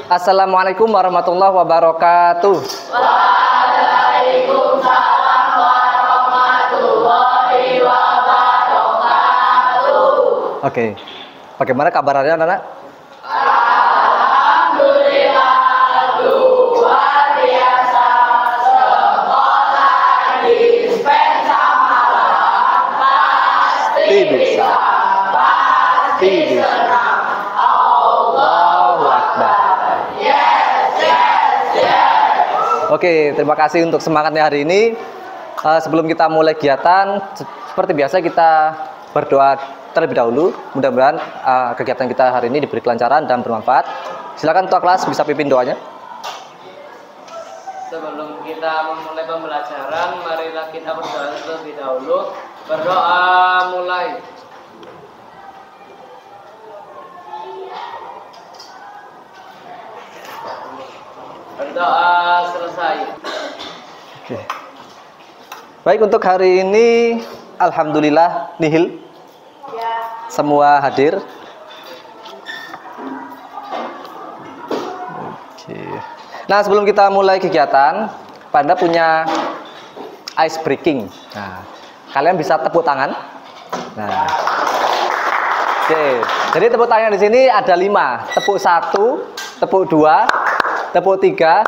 Assalamualaikum warahmatullahi wabarakatuh. Waalaikumsalam warahmatullahi wabarakatuh. Oke, bagaimana kabarnya anak-anak? Alhamdulillah luar biasa. Sekolah dispensa malam pasti bisa, pasti bisa. Allahu Akbar. Oke, terima kasih untuk semangatnya hari ini. Sebelum kita mulai kegiatan, seperti biasa kita berdoa terlebih dahulu. Mudah-mudahan kegiatan kita hari ini diberi kelancaran dan bermanfaat. Silakan ketua kelas bisa pimpin doanya. Sebelum kita memulai pembelajaran, marilah kita berdoa terlebih dahulu. Berdoa mulai. Berdoa selesai. Oke. Baik, untuk hari ini alhamdulillah nihil. Semua hadir. Oke. Nah, sebelum kita mulai kegiatan, Panda punya ice breaking. Nah, kalian bisa tepuk tangan. Nah. Oke. Jadi tepuk tangan di sini ada 5. Tepuk 1, tepuk 2, tepuk 3,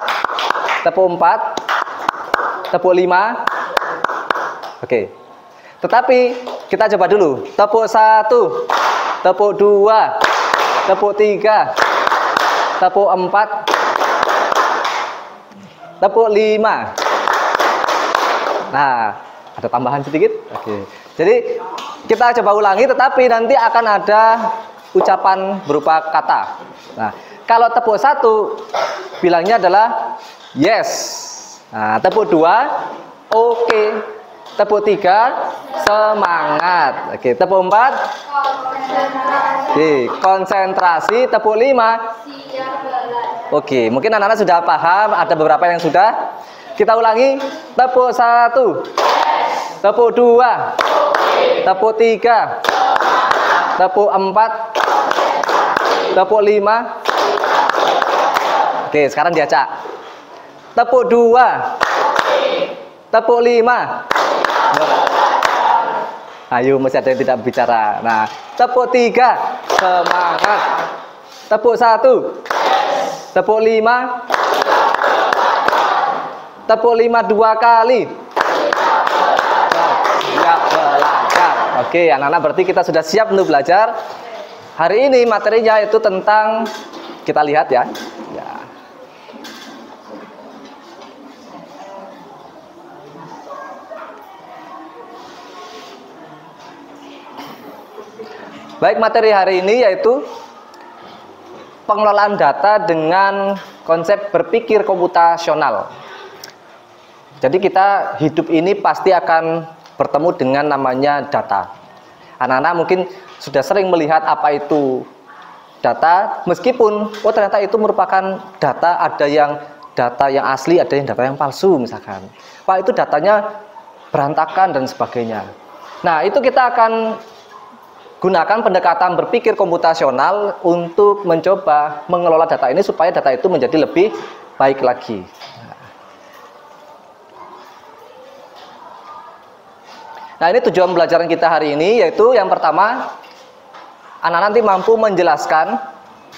tepuk 4, tepuk 5. Oke. Tetapi kita coba dulu. Tepuk 1, tepuk 2, tepuk 3, tepuk 4, tepuk 5. Nah, ada tambahan sedikit. Oke. Jadi kita coba ulangi, tetapi nanti akan ada ucapan berupa kata. Nah, kalau tepuk 1 bilangnya adalah yes. Nah, tepuk 2 oke. Tepuk 3 semangat. Oke, tepuk 4 konsentrasi. Tepuk 5 oke, mungkin anak-anak sudah paham, ada beberapa yang sudah. Kita ulangi. Tepuk 1, tepuk 2, tepuk 3, tepuk 4, tepuk 5. Oke, sekarang diacak. Tepuk 2, tepuk 5. Ayo, masih ada yang tidak bicara. Nah, tepuk 3 semangat. Tepuk 1, tepuk 5, tepuk 5 2 kali. Siap belajar. Oke, anak-anak, berarti kita sudah siap untuk belajar. Hari ini materinya itu tentang, kita lihat ya. Baik, materi hari ini yaitu pengelolaan data dengan konsep berpikir komputasional. Jadi kita hidup ini pasti akan bertemu dengan namanya data. Anak-anak mungkin sudah sering melihat apa itu data, meskipun ternyata itu merupakan data, ada yang data yang asli, ada yang data yang palsu misalkan. Pak, itu datanya berantakan dan sebagainya. Nah, itu kita akan gunakan pendekatan berpikir komputasional untuk mencoba mengelola data ini supaya data itu menjadi lebih baik lagi. Nah, ini tujuan pembelajaran kita hari ini, yaitu yang pertama, anak-anak nanti mampu menjelaskan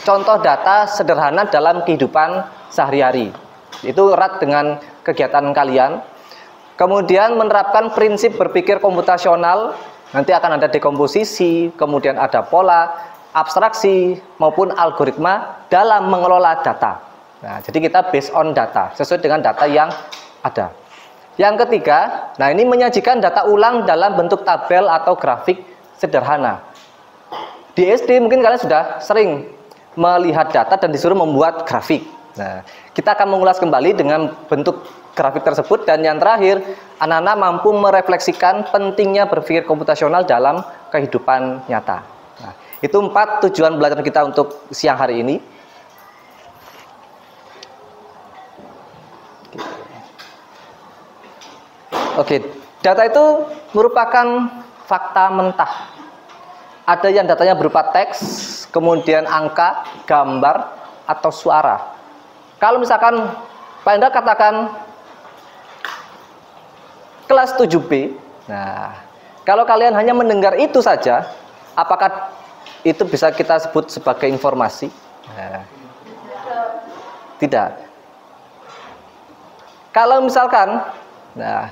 contoh data sederhana dalam kehidupan sehari-hari. Itu erat dengan kegiatan kalian. Kemudian menerapkan prinsip berpikir komputasional. Nanti akan ada dekomposisi, kemudian ada pola, abstraksi, maupun algoritma dalam mengelola data. Nah, jadi kita based on data, sesuai dengan data yang ada. Yang ketiga, nah ini menyajikan data ulang dalam bentuk tabel atau grafik sederhana. Di SD mungkin kalian sudah sering melihat data dan disuruh membuat grafik. Nah, kita akan mengulas kembali dengan bentuk grafik tersebut. Dan yang terakhir, anak-anak mampu merefleksikan pentingnya berpikir komputasional dalam kehidupan nyata. Nah, itu 4 tujuan belajar kita untuk siang hari ini. Oke, data itu merupakan fakta mentah. Ada yang datanya berupa teks, kemudian angka, gambar, atau suara. Kalau misalkan Pak Indra katakan kelas 7B, nah kalau kalian hanya mendengar itu saja, apakah itu bisa kita sebut sebagai informasi? Nah, tidak. Kalau misalkan nah,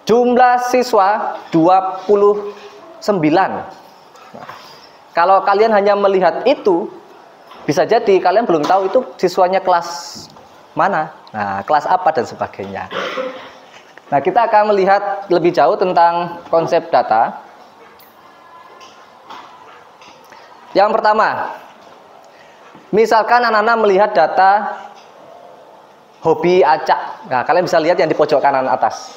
jumlah siswa 29. Nah, kalau kalian hanya melihat itu, bisa jadi kalian belum tahu itu siswanya kelas mana, nah kelas apa dan sebagainya. Nah, kita akan melihat lebih jauh tentang konsep data. Yang pertama, misalkan anak-anak melihat data hobi acak. Nah, kalian bisa lihat yang di pojok kanan atas.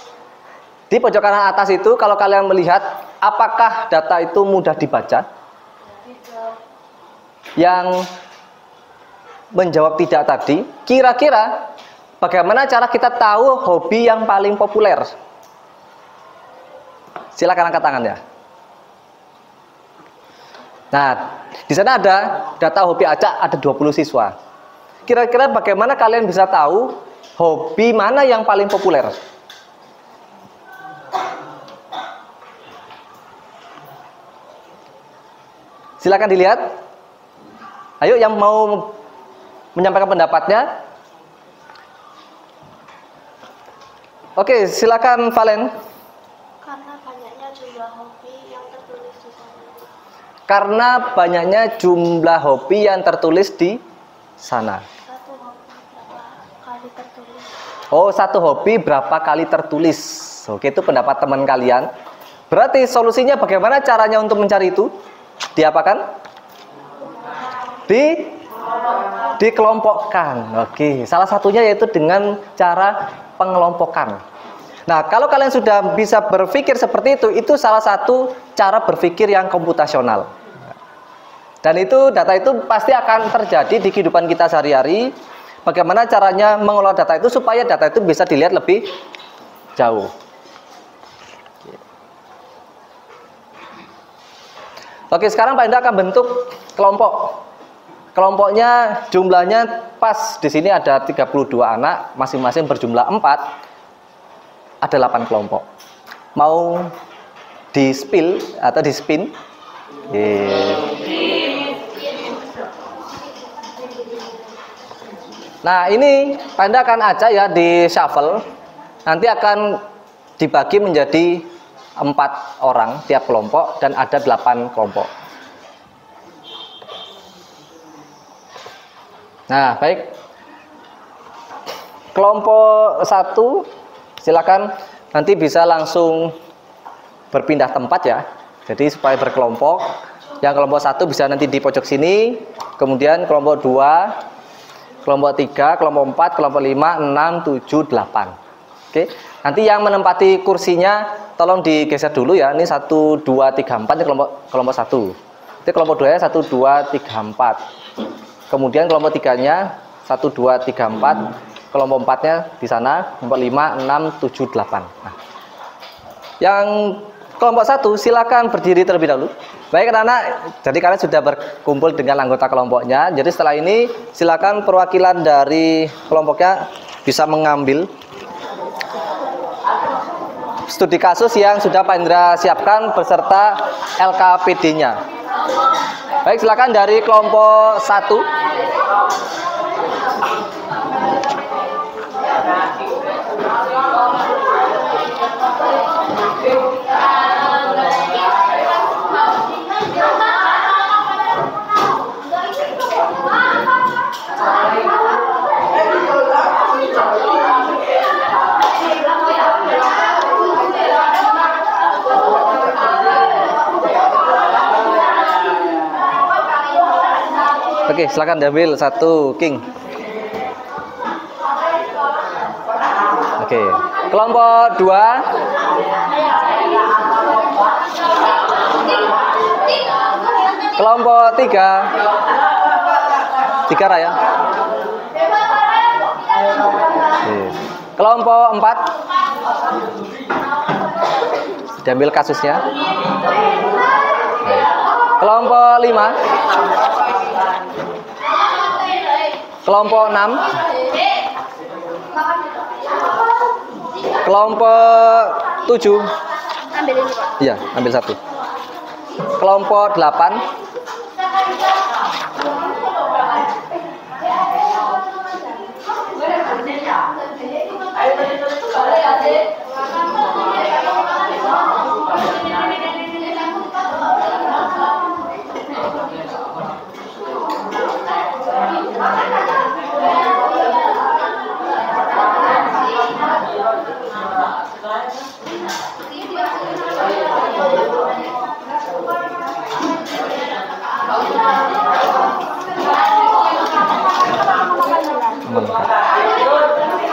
Di pojok kanan atas itu, kalau kalian melihat, apakah data itu mudah dibaca? Yang menjawab tidak tadi, kira-kira bagaimana cara kita tahu hobi yang paling populer? Silakan angkat tangan ya. Nah, di sana ada data hobi acak, ada 20 siswa. Kira-kira bagaimana kalian bisa tahu hobi mana yang paling populer? Silakan dilihat. Ayo yang mau menyampaikan pendapatnya. Oke, silakan Valen. Karena banyaknya jumlah hobi yang tertulis di sana. Karena banyaknya jumlah hobi yang tertulis di sana. Satu hobi berapa kali tertulis? Oh, satu hobi berapa kali tertulis? Oke, itu pendapat teman kalian. Berarti solusinya bagaimana caranya untuk mencari itu? Diapakan? Dikelompokkan. Oke, salah satunya yaitu dengan cara pengelompokan. Nah, kalau kalian sudah bisa berpikir seperti itu salah satu cara berpikir yang komputasional. Dan itu data itu pasti akan terjadi di kehidupan kita sehari-hari. Bagaimana caranya mengolah data itu supaya data itu bisa dilihat lebih jauh. Oke, sekarang Pak Indra akan bentuk kelompok. Kelompoknya jumlahnya pas di sini ada 32 anak, masing-masing berjumlah 4. Ada 8 kelompok. Mau di-spill atau di-spin? Nah, ini Pak Indra akan acak ya di shuffle. Nanti akan dibagi menjadi 4 orang tiap kelompok dan ada 8 kelompok. Nah, baik. Kelompok 1 silakan nanti bisa langsung berpindah tempat ya. Jadi supaya berkelompok. Yang kelompok 1 bisa nanti di pojok sini, kemudian kelompok 2, kelompok 3, kelompok 4, kelompok 5, 6, 7, 8. Oke. Nanti yang menempati kursinya tolong digeser dulu ya. Ini 1 2 3 4 ini kelompok 1. Itu kelompok 2 nya 1 2 3 4. Kemudian kelompok 3-nya 1 2 3 4. Kelompok 4-nya di sana, kelompok 5 6 7 8. Nah, yang kelompok 1 silakan berdiri terlebih dahulu. Baik anak-anak, jadi kalian sudah berkumpul dengan anggota kelompoknya. Jadi setelah ini silakan perwakilan dari kelompoknya bisa mengambil studi kasus yang sudah Pak Indra siapkan beserta LKPD-nya. Baik, silakan dari kelompok 1. Oke, silakan diambil 1 king. Oke, kelompok 2. Kelompok 3. 3 Raya. Oke. Kelompok 4. Diambil kasusnya. Oke. Kelompok 5. Kelompok 6. Kelompok 7. Ambil ini, Pak. Iya, ambil 1. Kelompok 8.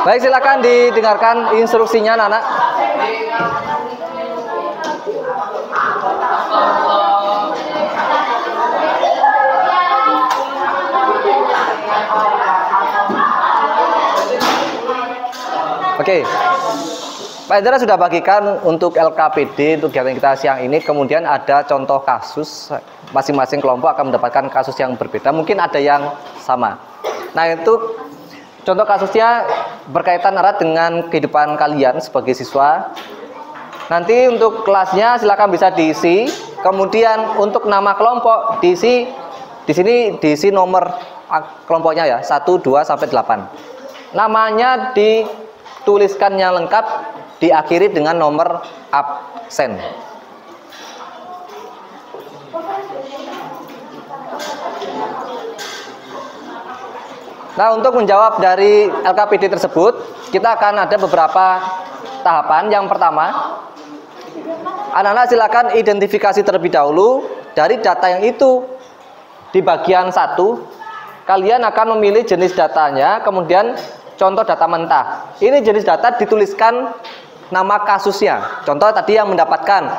Baik, silakan didengarkan instruksinya, anak-anak. Oke, Pak Indra sudah bagikan untuk LKPD untuk kegiatan kita siang ini. Kemudian ada contoh kasus, masing-masing kelompok akan mendapatkan kasus yang berbeda. Mungkin ada yang sama. Nah, itu contoh kasusnya berkaitan erat dengan kehidupan kalian sebagai siswa. Nanti untuk kelasnya silakan bisa diisi. Kemudian untuk nama kelompok diisi di sini, diisi nomor kelompoknya ya, 1, 2 sampai 8. Namanya dituliskan yang lengkap, diakhiri dengan nomor absen. Nah, untuk menjawab dari LKPD tersebut, kita akan ada beberapa tahapan. Yang pertama, anak-anak silakan identifikasi terlebih dahulu dari data yang itu. Di bagian 1, kalian akan memilih jenis datanya, kemudian contoh data mentah. Ini jenis data dituliskan nama kasusnya. Contoh tadi yang mendapatkan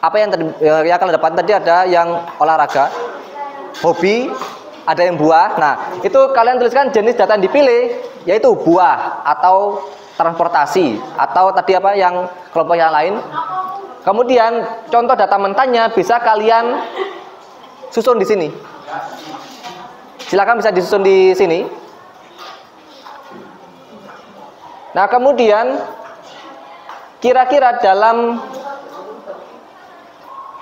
apa yang kalian dapat tadi, ada yang olahraga, hobi, ada yang buah. Nah, itu kalian tuliskan jenis data yang dipilih, yaitu buah atau transportasi atau tadi apa yang kelompok yang lain. Kemudian contoh data mentahnya bisa kalian susun di sini. Silakan bisa disusun di sini. Nah, kemudian kira-kira dalam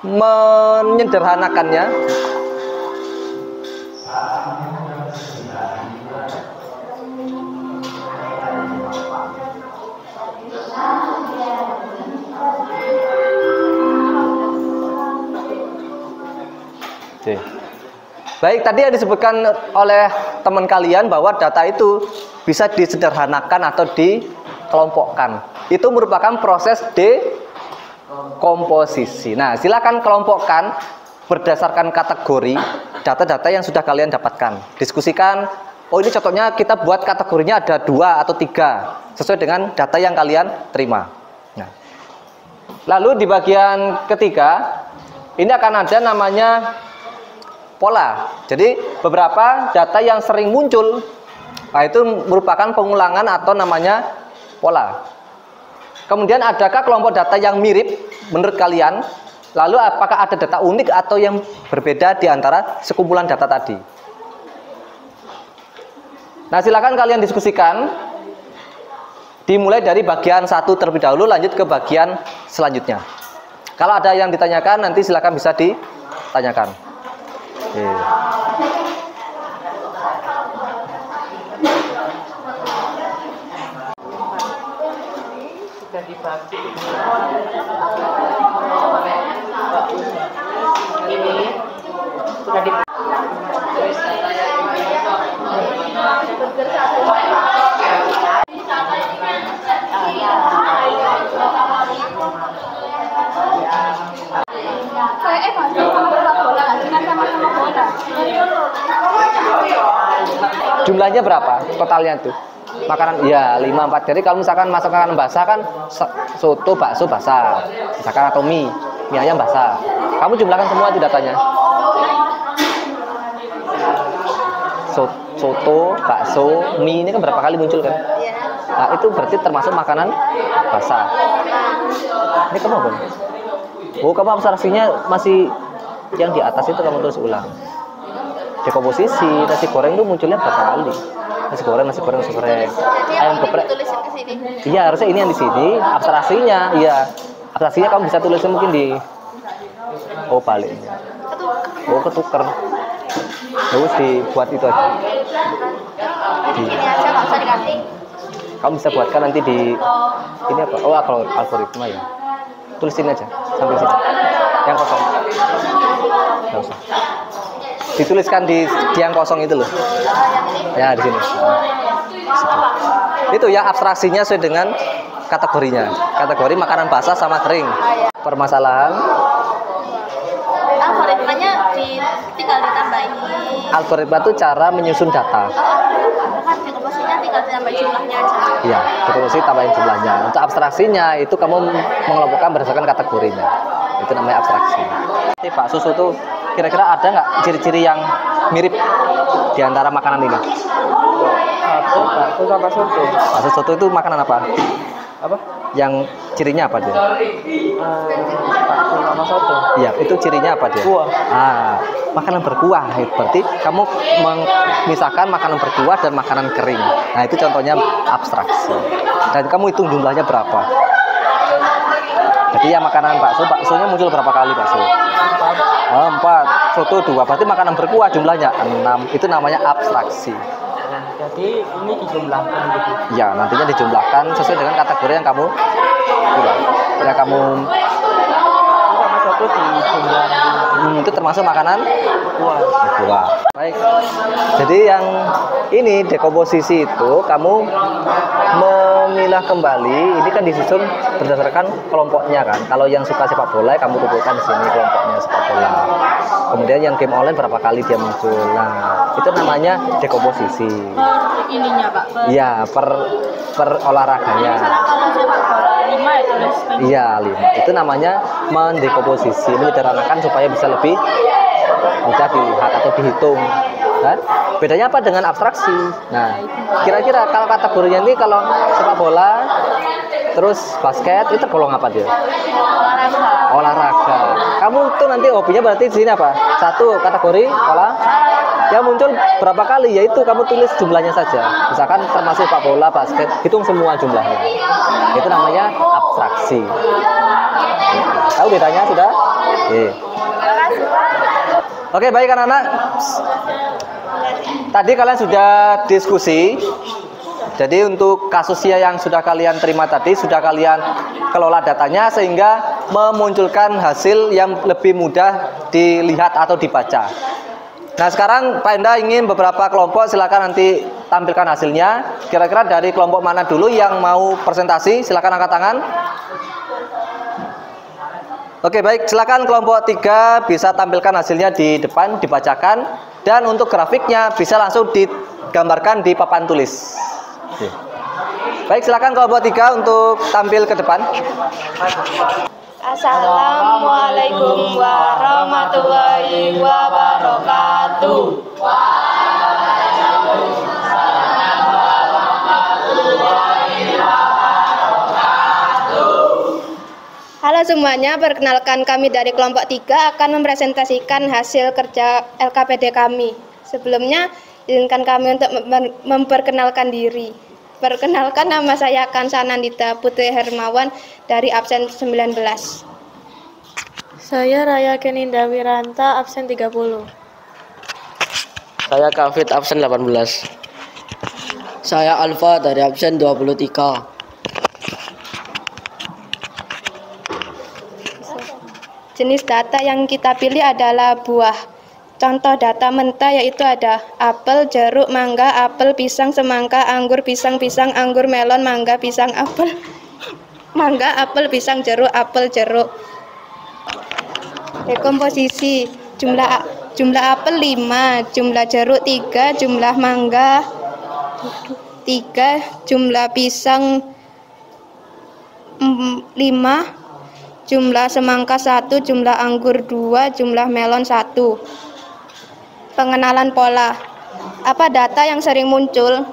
menyederhanakannya, oke. Baik, tadi yang disebutkan oleh teman kalian bahwa data itu bisa disederhanakan atau dikelompokkan. Itu merupakan proses dekomposisi. Nah, silakan kelompokkan berdasarkan kategori data-data yang sudah kalian dapatkan. Diskusikan, oh ini contohnya kita buat kategorinya ada 2 atau 3 sesuai dengan data yang kalian terima. Nah, lalu di bagian ketiga ini akan ada namanya pola. Jadi beberapa data yang sering muncul, nah itu merupakan pengulangan atau namanya pola. Kemudian adakah kelompok data yang mirip menurut kalian? Lalu apakah ada data unik atau yang berbeda di antara sekumpulan data tadi? Nah, silakan kalian diskusikan. Dimulai dari bagian 1 terlebih dahulu, lanjut ke bagian selanjutnya. Kalau ada yang ditanyakan, nanti silakan bisa ditanyakan. Oke. Sudah dibagi ini sudah dibagi. Jumlahnya berapa totalnya itu? Makanan ya 5, 4. Jadi kalau misalkan masak makanan basah kan soto, bakso basah, misalkan, atau mie ayam basah. Kamu jumlahkan semua itu datanya. Soto, bakso, mie ini kan berapa kali muncul kan? Nah, itu berarti termasuk makanan basah. Ini kamu apa? Oh, kamu abstraksinya masih yang di atas itu kamu tulis ulang. dekomposisi. Nasi goreng itu munculnya berapa kali? Nasi goreng, nasi goreng, nasi goreng. Ayam geprek. Tulisin ke sini. Iya, harusnya ini yang di sini. Abstraksinya, iya. Abstraksinya kamu bisa tulisin mungkin di. Oh, balik. Oh, ketuker. Terus dibuat itu aja. Ini aja nggak usah diganti. Kamu bisa buatkan nanti di ini apa? Oh, algoritma ya. Tulisin aja sampai sini. Yang kosong. Nggak usah. Dituliskan di yang kosong itu loh. Ya, di sini. Itu ya abstraksinya sesuai dengan kategorinya. Kategori makanan basah sama kering. Permasalahan Algoritmanya tinggal ditambahin. algoritma itu cara menyusun data. Bukan dekomposisinya tinggal ditambahin jumlahnya aja. Iya, dekomposisi tambahin jumlahnya. Untuk abstraksinya itu kamu mengelompokkan berdasarkan kategorinya. Itu namanya abstraksi. Jadi Pak Susu itu kira-kira ada nggak ciri-ciri yang mirip di antara makanan ini? Bakso sama soto. Bakso soto itu makanan apa? Apa? Yang cirinya apa dia? Bakso sama soto. Iya, itu cirinya apa dia? Kuah. Ah, makanan berkuah. Berarti kamu memisahkan makanan berkuah dan makanan kering. Nah, itu contohnya abstraksi. Dan kamu hitung jumlahnya berapa? Jadi yang makanan baksonya muncul berapa kali bakso? 4, soto 2. Berarti makanan berkuah jumlahnya 6. Itu namanya abstraksi. Jadi ini dijumlahkan gitu. Ya, nantinya dijumlahkan sesuai dengan kategori yang kamu buat. Yang kamu Sama soto dijumlahkan. itu termasuk makanan Kuah. berkuah. Baik. Jadi yang ini dekomposisi itu kamu memilah kembali. Ini kan disusun berdasarkan kelompoknya kan. Kalau yang suka sepak bola kamu kumpulkan di sini kelompoknya sepak bola. Kemudian yang game online berapa kali dia muncul. Nah, itu namanya dekomposisi. Ininya Pak. Iya, per olahraganya. Kalau sepak bola 5 ya tulis. Iya, 5. Itu namanya mendekomposisi, menyederhanakan supaya bisa lebih mudah dilihat atau dihitung. Kan? Bedanya apa dengan abstraksi? Nah, kira-kira kalau kategorinya ini kalau sepak bola, terus basket itu tergolong apa dia? Olahraga. Kamu tuh nanti hobinya berarti di sini apa? Satu kategori yang muncul berapa kali? Yaitu kamu tulis jumlahnya saja. Misalkan termasuk sepak bola, basket, hitung semua jumlahnya. Itu namanya abstraksi. Tahu bedanya sudah? Oke, baik anak-anak. Tadi kalian sudah diskusi. Jadi untuk kasusnya yang sudah kalian terima tadi, sudah kalian kelola datanya sehingga memunculkan hasil yang lebih mudah dilihat atau dibaca. Nah, sekarang Pak Enda ingin beberapa kelompok, silakan nanti tampilkan hasilnya. Kira-kira dari kelompok mana dulu yang mau presentasi? Silakan angkat tangan. Oke, baik, silakan kelompok 3 bisa tampilkan hasilnya di depan, dibacakan. Dan untuk grafiknya bisa langsung digambarkan di papan tulis. Oke. Baik, silakan kelompok 3 untuk tampil ke depan. Assalamualaikum warahmatullahi wabarakatuh. Halo semuanya, perkenalkan kami dari kelompok 3 akan mempresentasikan hasil kerja LKPD kami. Sebelumnya, izinkan kami untuk memperkenalkan diri. Perkenalkan, nama saya Kansa Nandita Putri Hermawan dari absen 19. Saya Raya Keninda Wiranta, absen 30. Saya Kafid, absen 18. Saya Alfa dari absen 23. Jenis data yang kita pilih adalah buah. Contoh data mentah yaitu ada apel, jeruk, mangga, apel, pisang, semangka, anggur, pisang, pisang, anggur, melon, mangga, pisang, apel, mangga, apel, pisang, jeruk, apel, jeruk. Dekomposisi, jumlah apel 5, jumlah jeruk 3, jumlah mangga 3, jumlah pisang 5, jumlah semangka 1, jumlah anggur 2, jumlah melon 1. Pengenalan pola. Apa data yang sering muncul?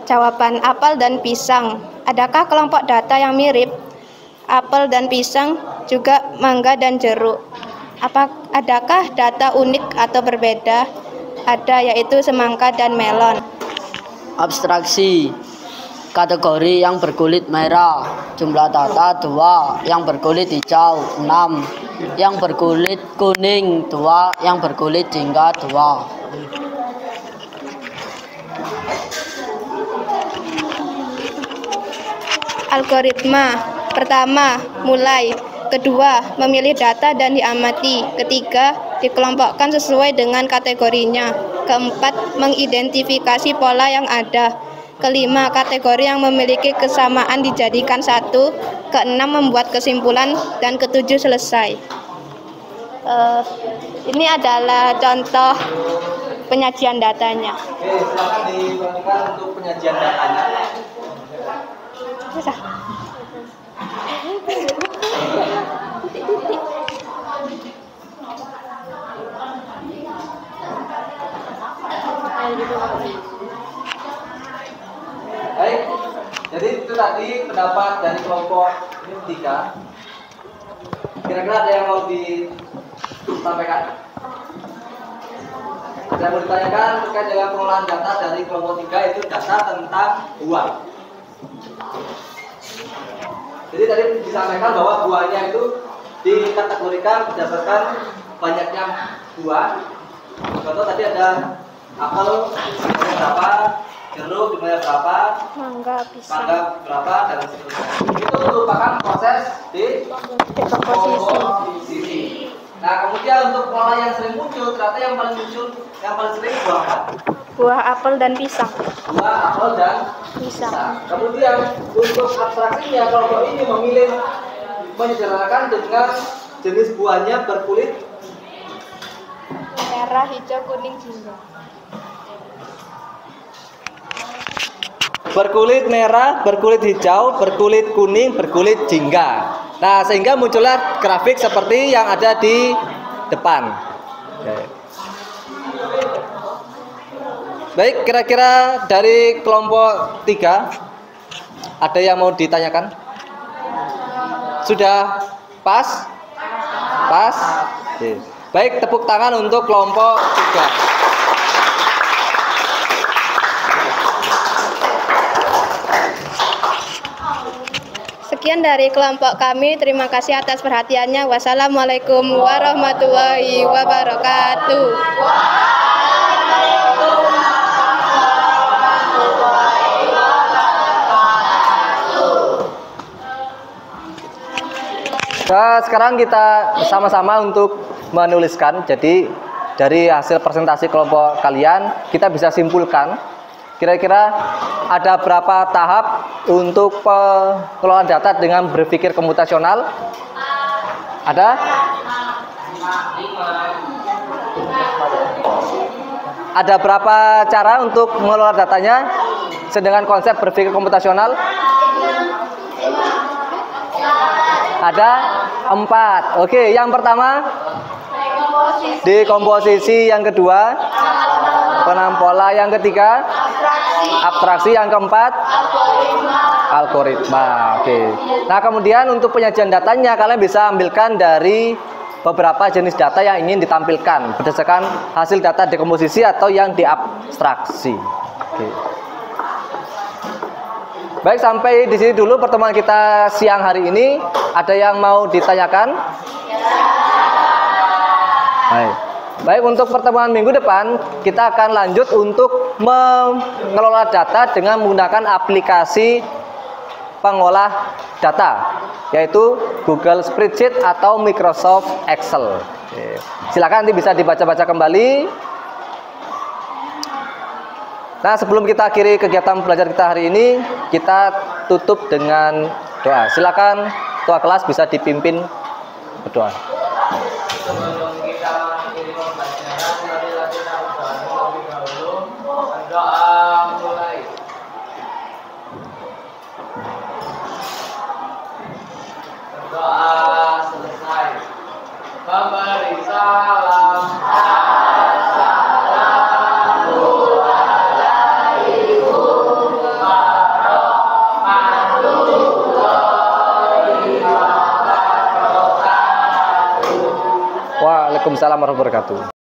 Jawaban apel dan pisang. Adakah kelompok data yang mirip? Apel dan pisang, juga mangga dan jeruk. Adakah data unik atau berbeda? Ada, yaitu semangka dan melon. Abstraksi. Kategori yang berkulit merah. Jumlah data 2. Yang berkulit hijau 6. Yang berkulit kuning 2. Yang berkulit jingga 2. Algoritma. Pertama, mulai. Kedua, memilih data dan diamati. Ketiga, dikelompokkan sesuai dengan kategorinya. Keempat, mengidentifikasi pola yang ada. Kelima, kategori yang memiliki kesamaan dijadikan satu. Keenam, membuat kesimpulan. Dan ketujuh, selesai. Ini adalah contoh penyajian datanya. Oke, silakan dibagikan untuk penyajian datanya. Susah. Baik, jadi itu tadi pendapat dari kelompok ini 3. Kira-kira ada yang mau disampaikan? Ada yang mau ditanyakan terkait dengan pengolahan data dari kelompok 3, itu data tentang buah. Jadi tadi disampaikan bahwa buahnya itu dikategorikan berdasarkan banyaknya buah. Contoh tadi ada apel dimana berapa, jeruk dimana berapa, Mangga, pisang. mangga berapa, dan seterusnya. Itu merupakan proses dekomposisi. Nah, kemudian untuk pola yang sering muncul, ternyata yang paling sering buah apa? Buah apel dan pisang. Buah apel dan Pisang. pisang. Kemudian untuk abstraksinya, kelompok ini memilih menyederhanakan dengan jenis buahnya berkulit Merah, hijau, kuning, jingga. berkulit merah, berkulit hijau, berkulit kuning, berkulit jingga. Nah, sehingga muncullah grafik seperti yang ada di depan. Oke. Baik, kira-kira dari kelompok 3 ada yang mau ditanyakan? Sudah pas? Pas? Oke. Baik, tepuk tangan untuk kelompok 3. Sekian dari kelompok kami. Terima kasih atas perhatiannya. Wassalamualaikum warahmatullahi wabarakatuh. Nah, sekarang kita sama-sama untuk menuliskan. Jadi dari hasil presentasi kelompok kalian kita bisa simpulkan kira-kira ada berapa tahap untuk pengelolaan data dengan berpikir komputasional? Ada? Ada berapa cara untuk mengelola datanya dengan konsep berpikir komputasional? Ada 4. Oke, yang pertama dekomposisi, yang kedua penam pola, yang ketiga abstraksi, yang keempat algoritma. Oke. Nah, kemudian untuk penyajian datanya kalian bisa ambilkan dari beberapa jenis data yang ingin ditampilkan berdasarkan hasil data dekomposisi atau yang diabstraksi. Oke. Baik, sampai di sini dulu pertemuan kita siang hari ini. Ada yang mau ditanyakan? Baik. Baik, untuk pertemuan minggu depan kita akan lanjut untuk mengelola data dengan menggunakan aplikasi pengolah data, yaitu Google Spreadsheet atau Microsoft Excel. Oke. Silakan nanti bisa dibaca-baca kembali. Nah, sebelum kita akhiri kegiatan belajar kita hari ini, kita tutup dengan doa. Silakan ketua kelas bisa dipimpin berdoa. Sebelum kita mengakhiri pembelajaran, marilah kita berdoa terlebih dahulu. Berdoa mulai. Berdoa selesai. Memberi salam. Wah, Waalaikumsalam warahmatullahi wabarakatuh.